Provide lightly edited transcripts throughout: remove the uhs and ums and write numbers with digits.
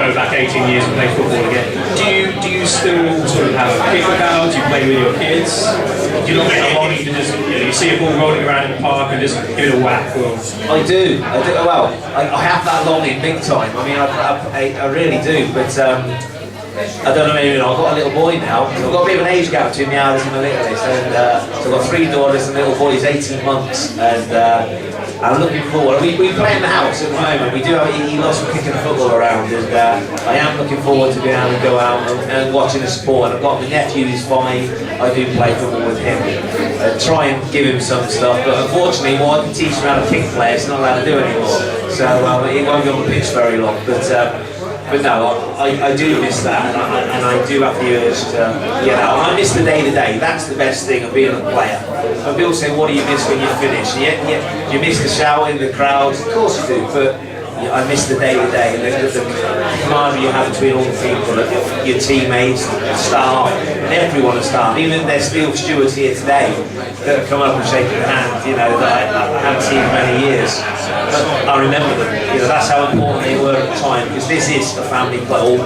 go back 18 years and play football again. Do you still sort of have a kick about? Do you play with your kids? Do you not get a longing to just, you see a ball rolling around in the park and just give it a whack? Or? I do. Well, I have that longing big time. I mean, I really do, but I don't know, maybe I've got a little boy now. I've got a bit of an age gap between the eldest and the littlest, and so I've got 3 daughters and the little boy is 18 months, and I'm looking forward. We play in the house at the moment. We do have, he loves kicking football around, and I am looking forward to being able to go out and watching the sport. And I've got my nephew who's 5, I do play football with him, try and give him some stuff, but unfortunately what I can teach him how to kick players, not allowed to do anymore, so he won't be on the pitch very long, but no, I do miss that, and I do have the urge to get out. I miss the day-to-day. That's the best thing of being a player. When people say, what do you miss when you finish? You miss the shouting, the crowds, of course you do, but I miss the day-to-day, and the camaraderie you have between all the people, your teammates, the staff, and everyone at staff. Even there's still stewards here today that have come up and shaken the hand, you know, that I haven't seen in many years. But I remember them, you know, that's how important they were at the time, because this is a family club.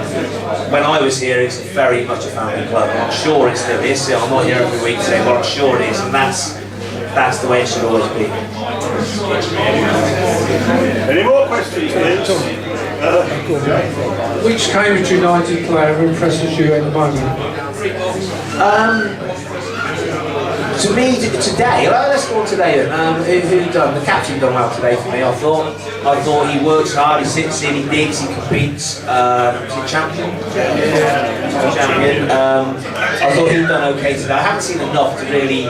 When I was here, it's very much a family club. I'm sure it still is. I'm not here every week saying, well, I'm sure it is, and that's the way it should always be. Any more questions, please? Which Cambridge United player impresses you at the moment? To me, today, let's go on today then. Who done? The captain done well today for me. I thought he works hard, he sits in, he digs, he competes. He's a champion. Champion. I thought he'd done okay today. I haven't seen enough to really,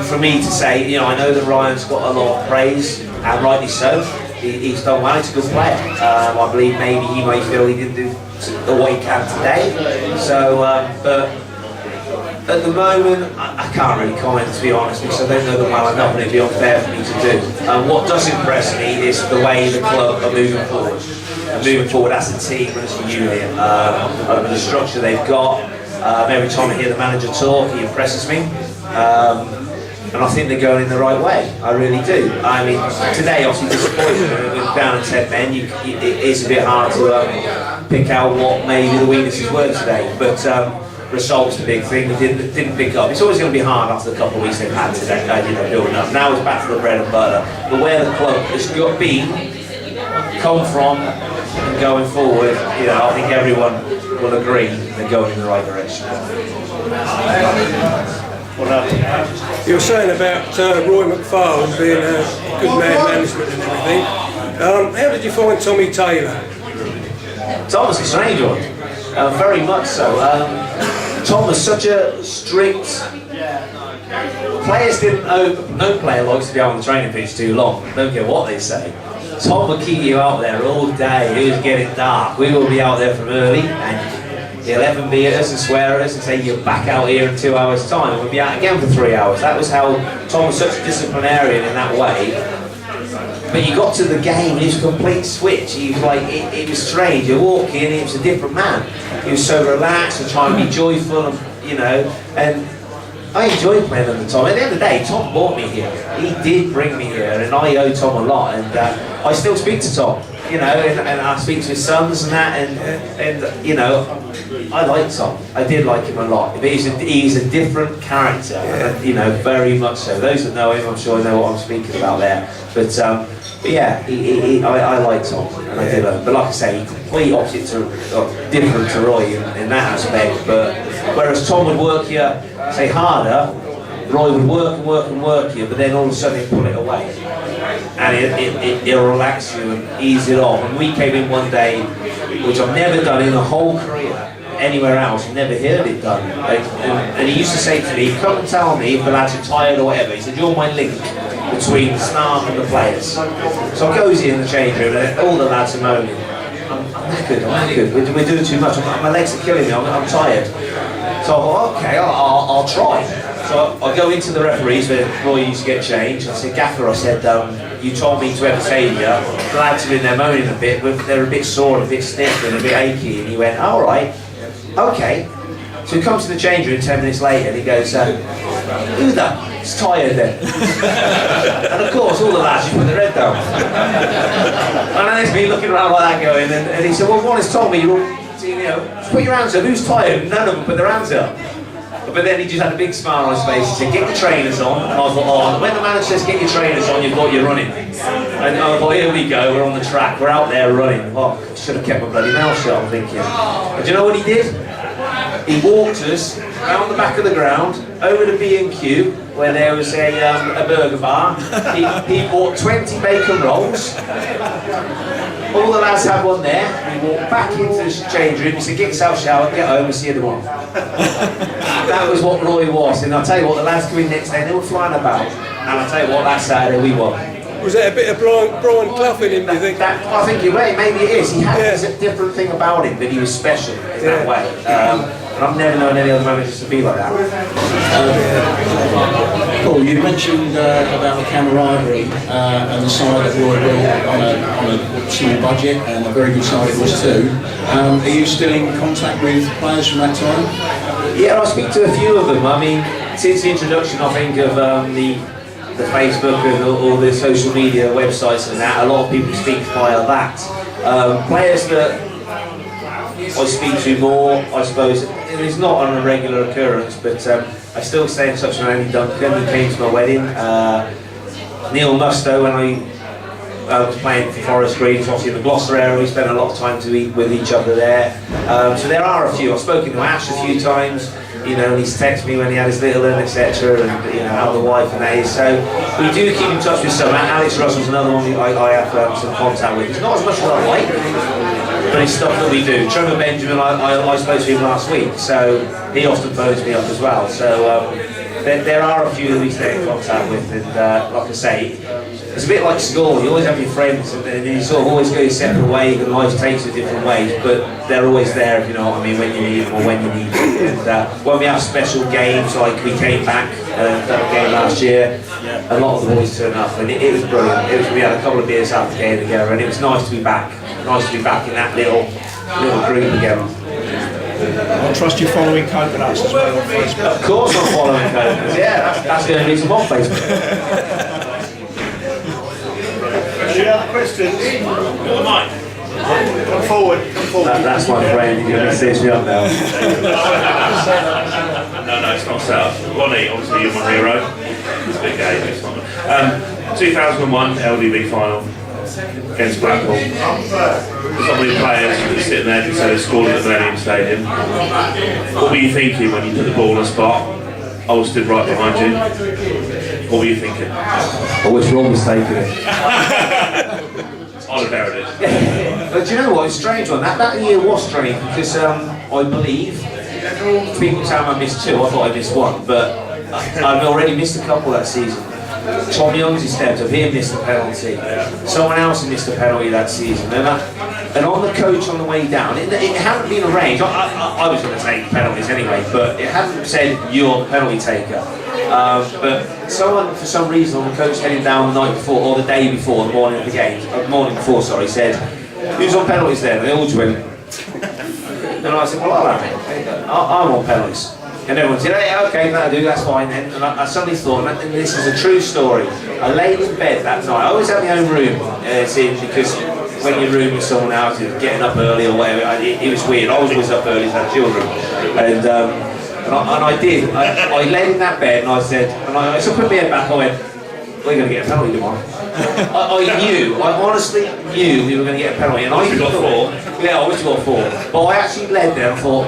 for me to say, you know, I know that Ryan's got a lot of praise, and rightly so. He's done well, he's a good player. I believe maybe he may feel he didn't do what he can today. So, but at the moment, I can't really comment, to be honest, because I don't know them well enough and it'd be unfair for me to do. What does impress me is the way the club are moving forward. And moving forward as a team and as a unit. The structure they've got. Every time I hear the manager talk, he impresses me. And I think they're going in the right way. I really do. I mean, today, obviously, disappointed with down to 10 men. It is a bit hard to pick out what maybe the weaknesses were today. But results the big thing. They didn't pick up. It's always going to be hard after the couple of weeks they've had today. You know, building up. Now it's back to the bread and butter. But where the club has come from, and going forward, you know, I think everyone will agree they're going in the right direction. You're saying about Roy McFarlane being a good man management and everything. How did you find Tommy Taylor? Tom was a strange one, very much so. Tom was such a strict. Players didn't open. No player likes to be out on the training pitch too long. Don't care what they say. Tom would keep you out there all day. It was getting dark. We will be out there from early, and he'll even beat us and swear at us and say you're back out here in 2 hours' time. We'll be out again for 3 hours. That was how Tom was such a disciplinarian in that way. But you got to the game, and he was a complete switch. He was like, it was strange. You walk in, he was a different man. He was so relaxed and trying to be joyful, and you know. And I enjoyed playing under Tom. At the end of the day, Tom brought me here. He did bring me here, and I owe Tom a lot. And I still speak to Tom, you know, and I speak to his sons and that, and you know, I like Tom. I did like him a lot. But he's a different character, you know, very much so. Those that know him, I'm sure know what I'm speaking about there. But yeah, I like Tom, and I did. But like I say, complete opposite to, different to Roy in that aspect. But whereas Tom would work here, say harder, Roy would work and work and work you, but then all of a sudden he'd pull it away. And it'll relax you and ease it off. And we came in one day, which I've never done in the whole career, anywhere else, never heard it done. And he used to say to me, come and tell me if the lads are tired or whatever. He said, you're my link between the staff and the players. So I goes in the change room and all the lads are moaning. I'm knackered, we're doing too much, my legs are killing me, I'm tired. So I thought, okay, I'll try. So I go into the referees where Roy used to get changed. I said, Gaffer, I said, you told me to ever say to you, the lads are in there moaning a bit, but they're a bit sore, a bit stiff and a bit achy. And he went, all right, okay. So he comes to the change room 10 minutes later and he goes, who that's tired then? And of course, all the lads, you put their head down. And then there's me looking around like that going, and he said, well, Wanless told me, just put your hands up, who's tired? And none of them put their hands up. But then he just had a big smile on his face. He said, get your trainers on. And I thought, oh, when the manager says get your trainers on, you've got your running. And I thought, here we go, we're on the track, we're out there running. Oh, I should have kept my bloody mouth shut, I'm thinking. And do you know what he did? He walked us round the back of the ground, over to B&Q, where there was a burger bar. He bought 20 bacon rolls. All the lads had one there. We walked back into the change room. He said, get yourself showered, get home, and see you tomorrow. That was what Roy was. And I'll tell you what, the lads come in next day, they were flying about. And I'll tell you what, that Saturday we won. Was that a bit of Brian Clough in him, do you think? I think you're right, maybe it is. He had a different thing about him, that he was special in that way. And I've never known any other managers to be like that. Paul, you mentioned about the camaraderie and the side that Roy built on a small budget, and a very good side it was too. Are you still in contact with players from that time? Yeah, I speak to a few of them. I mean, since the introduction, I think, of the Facebook and all the social media websites and that, a lot of people speak via that. Players that I speak to more, I suppose, it's not on a regular occurrence, but I still stay in touch with Andy Duncan, he came to my wedding. Neil Musto, when I was playing for Forest Green, obviously in the Gloucester area, we spent a lot of time to eat with each other there. So there are a few. I've spoken to Ash a few times, you know, and he's texted me when he had his little one, etc., and you know, how the wife and that is. So we do keep in touch with some. Alex Russell's another one I have some contact with. It's not as much as I like, but it's stuff that we do. Trevor Benjamin, I spoke to him last week, so he often phones me up as well. So there are a few that we stay in contact with, and like I say, it's a bit like school. You always have your friends, and you sort of always go your separate ways, and life takes you different ways, but they're always there, if you know what I mean, when you need them or when you need them. And when we have special games, like we came back that game last year, a lot of the boys turned up, and it was brilliant. We had a couple of beers after the game together, and it was nice to be back. Nice to be back in that little group again. I trust you're following Coconuts as well on Facebook. Of course I'm following Coconuts, yeah, that's the only reason I'm on Facebook. Any other questions? Come forward. That's my friend, you're going to stitch me up now. No, it's not set up. Ronnie, obviously you're my hero. It's a big game, it's not. 2001 LDB final against Blackpool. There's not many players sitting there who say they scored at the Millennium Stadium. What were you thinking when you put the ball on the spot? I was stood right behind you. What were you thinking? I wish Rob was taking it. I'd have buried it. But do you know what, it's a strange one. That year was strange because I believe, people tell me I missed two, I thought I missed one, but I've already missed a couple that season. Tom Young's stepped up, he missed a penalty. Someone else missed a penalty that season. And on the coach on the way down, it hadn't been arranged. I was going to take penalties anyway, but it hadn't said you're the penalty taker. But someone, for some reason, on the coach heading down the night before, or the day before, the morning of the game, said, who's on penalties then? And they all just went. And I said, well, I'll have it. I'm on penalties. And everyone said, hey, okay, that'll do, that's fine then. And I suddenly thought, and this is a true story, I laid in bed that night. I always have my own room, because when you're rooming with someone else, you're getting up early or whatever, it was weird. I was always up early to have children. And I did. I laid in that bed and I said, I put my head back, I went, we're going to get a penalty tomorrow. I honestly knew we were going to get a penalty. And I got four. Yeah, I wish we got four. But I actually led there and thought,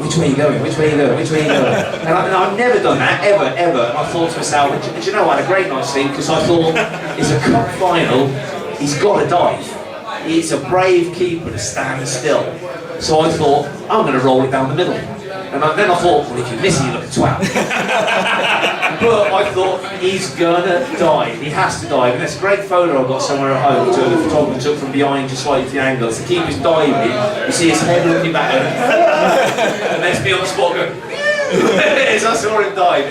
which way are you going? Which way are you going? Which way are you going? And I've never done that, ever. And I thought to myself, and you know, I had a great night's sleep because I thought, it's a cup final, he's got to dive. It's a brave keeper to stand still. So I thought, I'm going to roll it down the middle. And then I thought, well, if you miss it, you look a twat. But I thought, he's gonna dive. He has to dive. And there's a great photo I got somewhere at home to the photographer took from behind, just slightly to the angle. As the keeper's diving, you see his head looking back at him. And there's me on the spot going, as I saw him dive.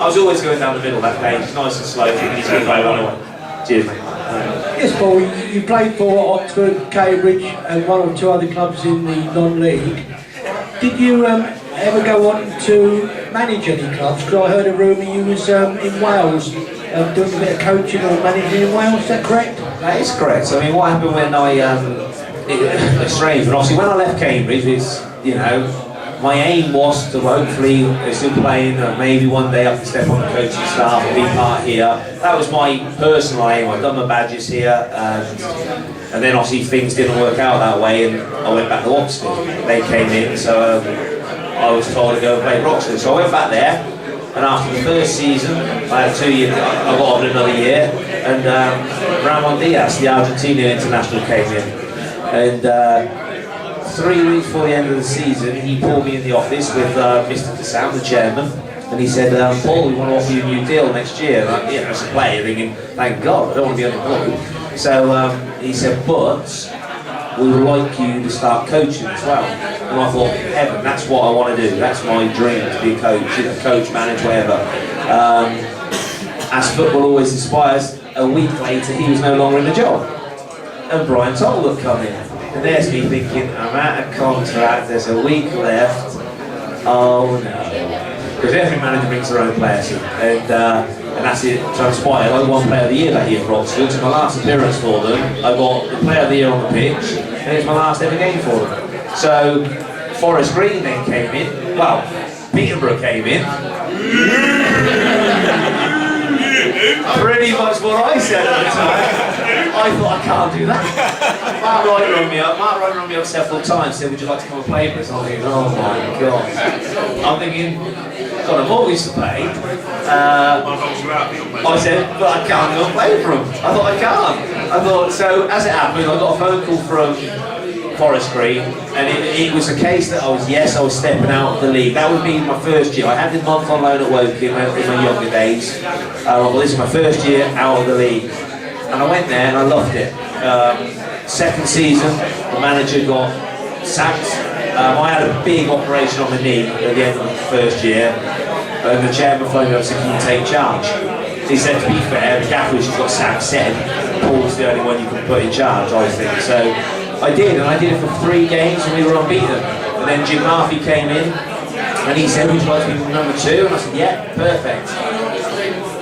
I was always going down the middle that day. It's nice and slow. He's going to play one away. Cheers, mate. Yes, Paul, you played for Oxford, Cambridge and one or two other clubs in the non-league. Did you ever go on to manage any clubs? Because I heard a rumour you was in Wales doing a bit of coaching or managing in Wales. Is that correct? That is correct. I mean, what happened when it's strange, but obviously when I left Cambridge, it's, you know, my aim was to hopefully, still playing, maybe one day I can step on the coaching staff and be part here. That was my personal aim. I've done my badges here, and then obviously things didn't work out that way, and I went back to Oxford. They came in, so I was told to go and play Roxford. So I went back there, and after the first season, I had 2 years, I got on another year, and Ramon Diaz, the Argentinian international, came in. And 3 weeks before the end of the season, he pulled me in the office with Mr. DeSam, the chairman, and he said, Paul, we want to offer you a new deal next year. And I, you know, as a player, thinking, thank God, I don't want to be unemployed. So he said, but we would like you to start coaching as well. And I thought, heaven, that's what I want to do. That's my dream, to be a coach, you know, coach, manage, whatever. As football always inspires, a week later, he was no longer in the job. And Brian Tolbert come in. And there's me thinking, I'm out of contract, there's a week left. Oh no. Because every manager brings their own players in. And that's it transpired. I won Player of the Year that year for Oxford. It's my last appearance for them. I got the Player of the Year on the pitch, and it's my last ever game for them. So, Forest Green then came in. Well, Peterborough came in. Pretty much what I said at the time. I thought, I can't do that. Mark Ryder rang me up. Mark Ryder rang me up several times, said, would you like to come and play for us? And I'm thinking, oh my God. I'm thinking, got a mortgage to pay. I said, but I can't go and play for him. I thought, I can't. I thought, so as it happened, I got a phone call from Forest Green, and it was a case that I was stepping out of the league. That would be my first year. I had this month on loan at Woking in my younger days. Well, this is my first year out of the league. And I went there and I loved it. Second season, the manager got sacked. I had a big operation on the knee at the end of the first year, and the chairman phoned me up and said, can you take charge? He said, to be fair, the gaffer who's got sacked said, Paul's the only one you can put in charge, I think. So I did, and I did it for 3 games and we were unbeaten. And then Jim Murphy came in and he said, would you like to be number 2? And I said, yeah, perfect.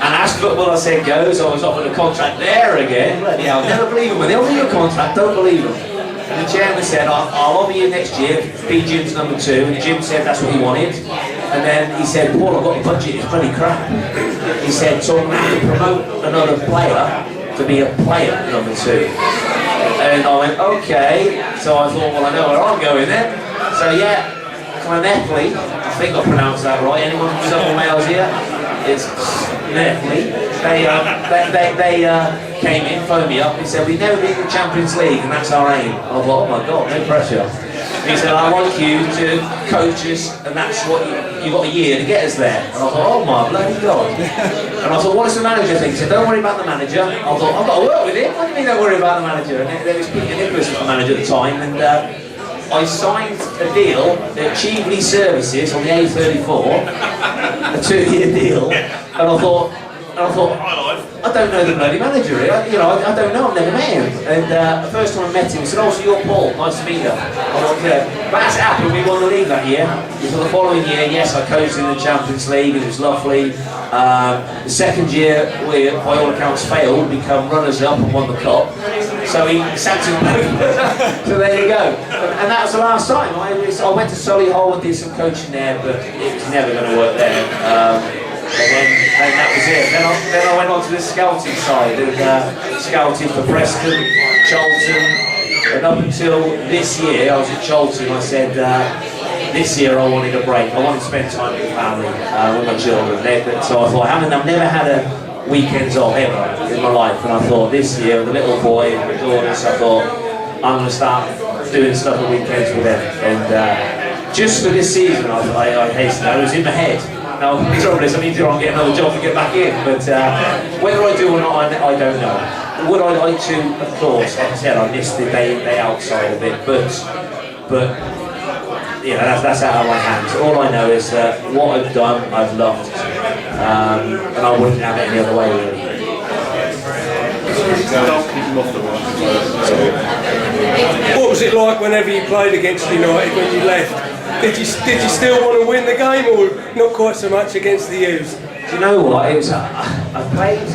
And as football, I said, goes, I was offered a contract there again. Bloody hell, never believe them. When they offer you a contract, don't believe them. And the chairman said, I'll offer you next year, be Jim's number 2. And Jim said that's what he wanted. And then he said, Paul, I've got a budget, it's bloody crap. He said, so I'm going to have to promote another player to be a player number 2. And I went, okay. So I thought, well, I know where I'm going then. So yeah, Clanethley, I think I pronounced that right. Anyone from Southern Wales here? It's Clanethley. They came in, phoned me up, he said, we've never been in the Champions League and that's our aim. And I thought, oh my God, no pressure. He said, I want you to coach us and that's what you got a year to get us there. And I thought, oh my bloody God. And I thought, what does the manager think? He said, don't worry about the manager. I thought, I've got to work with him. What do you mean don't worry about the manager? And there was Peter Nicholas was the manager at the time, and I signed a deal at Cheveley Services on the A34, a 2-year deal, and I thought, I don't know the bloody manager here. I don't know, I've never met him. And the first time I met him, he said, oh, so you're Paul, nice to meet you. I thought, yeah. But as it happened, we won the league that year. So the following year, yes, I coached in the Champions League, it was lovely. The second year, we, by all accounts, failed, become runners-up and won the cup. So he sacked him over. So there you go. And that was the last time. I went to Solihull and did some coaching there, but it was never going to work there. And that was it. Then I went on to the scouting side and scouted for Preston, Charlton, and up until this year I was at Charlton. I said this year I wanted a break. I wanted to spend time with the family, with my children. So I thought, I've never had a weekends off ever in my life, and I thought this year with the little boy and the daughters, I thought I'm going to start doing stuff at weekends with them. And just for this season, I hasten. It was in my head. Now, the trouble is, I need to go and get another job to get back in, but whether I do or not, I don't know. Would I like to? Of course. Like I said, I missed the day outside of it, but you know, that's out of my hands. All I know is that what I've done, I've loved, and I wouldn't have it any other way, really. What was it like whenever you played against United when you left? Did you still want to win the game, or not quite so much against the U's? Do you know what? It was I played.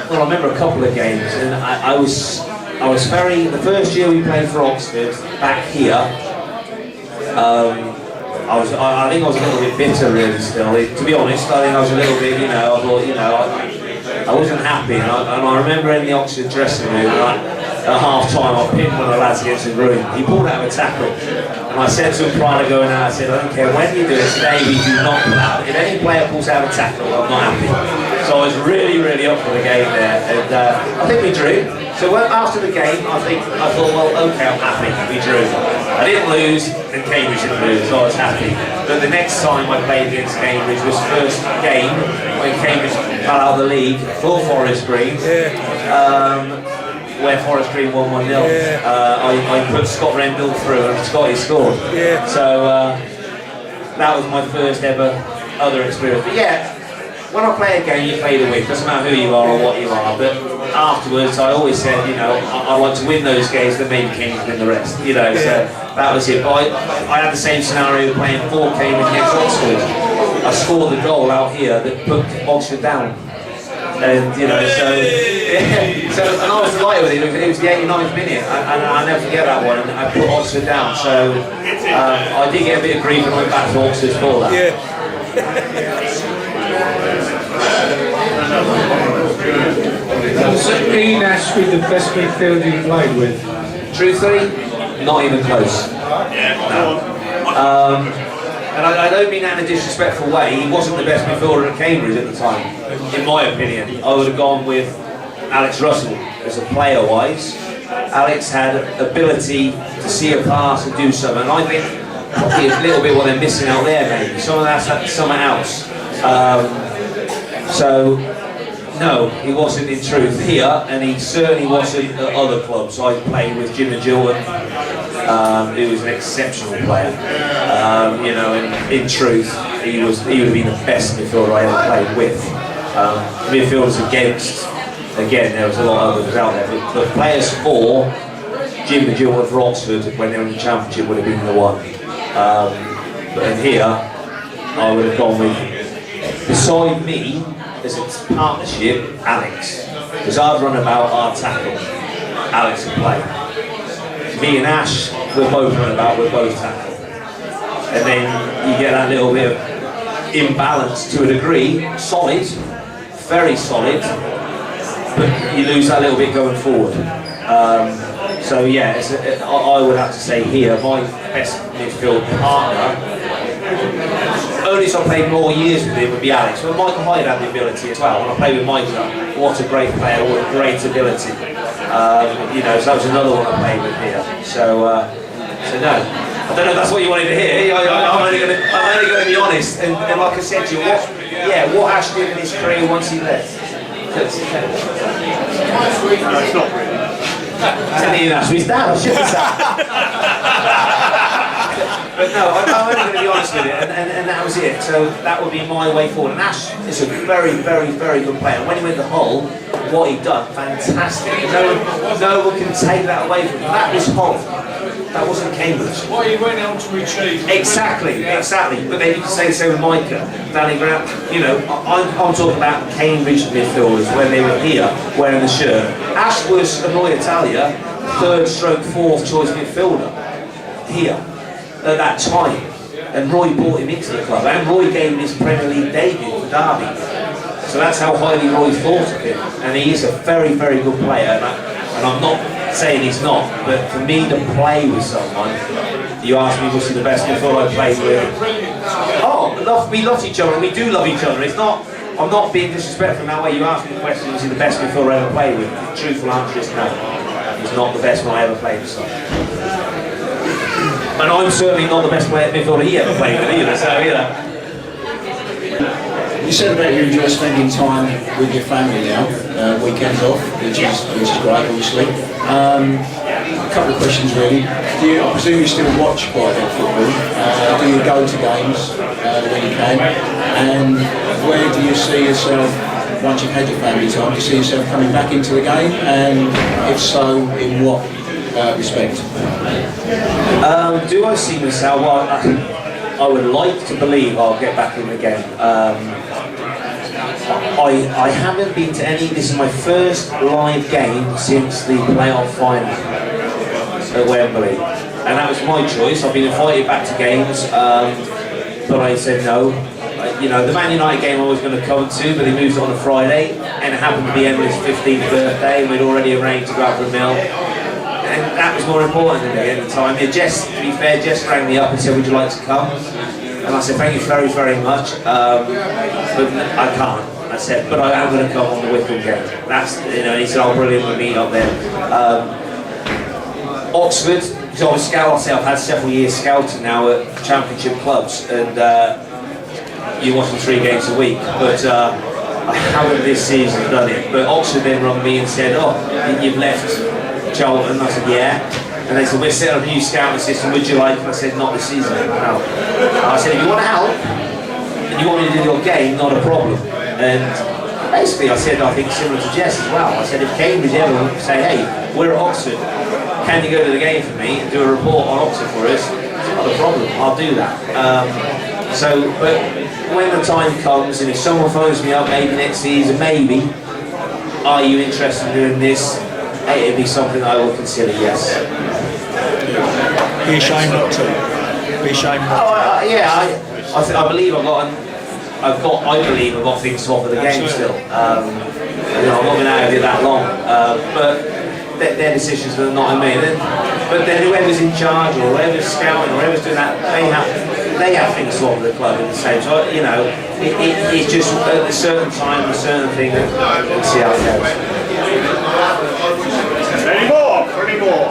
Well, I remember a couple of games, and I was very. The first year we played for Oxford back here, I think I was a little bit bitter really still. To be honest, I think I was a little bit. I thought I wasn't happy, and I remember in the Oxford dressing room. At half time, I pinned one of the lads against the room. He pulled out a tackle, and I said to him prior to going out, I said, I don't care when you do it today, we do not pull out. If any player pulls out a tackle, I'm not happy. So I was really, really up for the game there, and I think we drew. So after the game, I thought, well, okay, I'm happy, we drew. I didn't lose, and Cambridge didn't lose, so I was happy. But the next time I played against Cambridge was first game when Cambridge fell out of the league for Forest Green. Where Forest Green won 1-0. I put Scott Rendell through and Scotty scored. Yeah. So that was my first ever other experience. But yeah, when I play a game, you play to win. Doesn't matter who you are or what you are. But afterwards, I always said, I want to win those games that maybe Cambridge win the rest. So that was it. But I had the same scenario playing for Cambridge against Oxford. I scored the goal out here that put Oxford down. And so and I was delighted with it. It was the 89th minute, and I'll never forget that one. And I put Oxford down, so I did get a bit of grief and went back to Oxford for that. Yeah. Was Ian Ashby the best midfielder you played with? Truthfully, not even close. No. And I don't mean that in a disrespectful way. He wasn't the best midfielder at Cambridge at the time, in my opinion. I would have gone with Alex Russell as a player-wise. Alex had ability to see a pass and do something. And I think probably a little bit what they're missing out there, maybe. Some of that's something else. So, no, he wasn't in truth here, and he certainly wasn't at other clubs. I played with Jim and Jordan. He was an exceptional player. And in truth, he would have been the best midfielder I ever played with. Midfielders again, there was a lot of others out there, but players for Jim and Jordan for Oxford when they were in the Championship would have been the one. But here, I would have gone with, beside me, as a partnership, Alex. Because I'd run about, I'd tackle. Alex would play. Me and Ash, we're both run about, we're both tackle. And then you get that little bit of imbalance to a degree, solid, very solid, but you lose that little bit going forward. So yeah, I would have to say here, my best midfield partner, only if I played more years with him would be Alex. But Michael Hyde had the ability as well. When I played with Michael, what a great player, what a great ability. So that was another one I played with here. So no, I don't know if that's what you wanted to hear. I'm only going to be honest. And like I said to you, what Ash did in his career once he left. No, it's not really. Telling you that's his dad, I shouldn't say. But no, I'm only going to be honest with it, and that was it. So that would be my way forward. And Ash is a very, very, very good player. When he went to Hull, what he'd done, fantastic. No one can take that away from him. That was Hull. That wasn't Cambridge. What he went on to achieve. Exactly. But then you can say the same with Micah, Danny Grant. I'm talking about Cambridge midfielders when they were here wearing the shirt. Ash was a Roy Italia, 3rd/4th choice midfielder here at that time. And Roy brought him into the club, and Roy gave him his Premier League debut for Derby. So that's how highly Roy thought of him. And he is a very, very good player. And I'm not saying he's not, but for me to play with someone, you ask me was he the best midfielder I played with? We love each other, and we do love each other. I'm not being disrespectful in that way. You asked me the question, was he the best midfielder I ever played with? The truthful answer is no. He's not the best one I ever played with. And I'm certainly not the best midfielder he ever played with either, so You said about you enjoy spending time with your family now, weekends off, which is great, obviously. A couple of questions really. I presume you still watch quite a bit of football. Do you go to games when you can? And where do you see yourself, once you've had your family time, do you see yourself coming back into the game? And if so, in what respect? Do I see myself? Well, I would like to believe I'll get back in the game. I haven't been to any. This is my first live game since the playoff final at Wembley, and that was my choice. I've been invited back to games, but I said no. You know, the Man United game I was going to come to, but he moved it on a Friday, and it happened to be Emily's 15th birthday, and we'd already arranged to go out for a meal. And that was more important than me at the time. Yeah, Jess, to be fair, Jess rang me up and said, would you like to come? And I said, thank you very, very much, but I can't. I said, but I am going to come on the Wycombe game. That's, you know, he said, oh, brilliant, we'll meet up there. Oxford, because I was scout myself, I've had several years scouting now at championship clubs, and you watch them 3 games a week, but I haven't this season done it. But Oxford then rang me and said, oh, you've left Charlton. I said, yeah. And they said, we're setting up a new scouting system, would you like? And I said, not this season, no. I said, if you want to help, and you want me to do your game, not a problem. And basically I said, I think similar to Jess as well, I said, if Cambridge ever say, hey, we're at Oxford, can you go to the game for me and do a report on Oxford for us? It's not a problem, I'll do that. But when the time comes, and if someone phones me up maybe next season, maybe, are you interested in doing this? It'd be something I will consider, yes. Be ashamed not to. Be ashamed not to. I believe I've got things to offer the game still. You know, I've not been out of it that long, but their decisions are not on me. But then whoever's in charge, or whoever's scouting, or whoever's doing that, they have things to offer the club in the same. So, you know, it's just at a certain time, a certain thing, and see how it goes. Any more?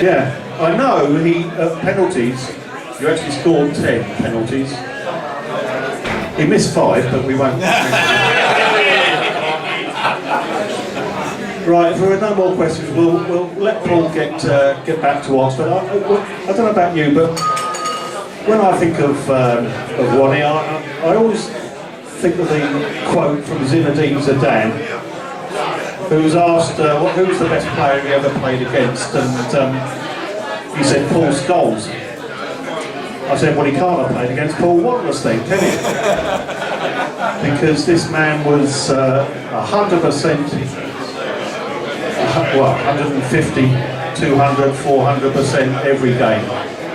Yeah, I know he, penalties, you actually scored 10 penalties. He missed 5, but we won't. Right, if there are no more questions, we'll let Paul get back to Oxford. I don't know about you, but when I think of Wanny, I always think of the quote from Zinedine Zidane, who was asked who was the best player he ever played against, and he said Paul Scholes. I said, well, he can't have played against Paul Wanless then, can he? Because this man was 100%. Well, 150, 200, 400% every game.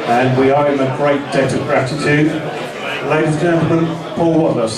And we owe him a great debt of gratitude. Ladies and gentlemen, Paul Wanless.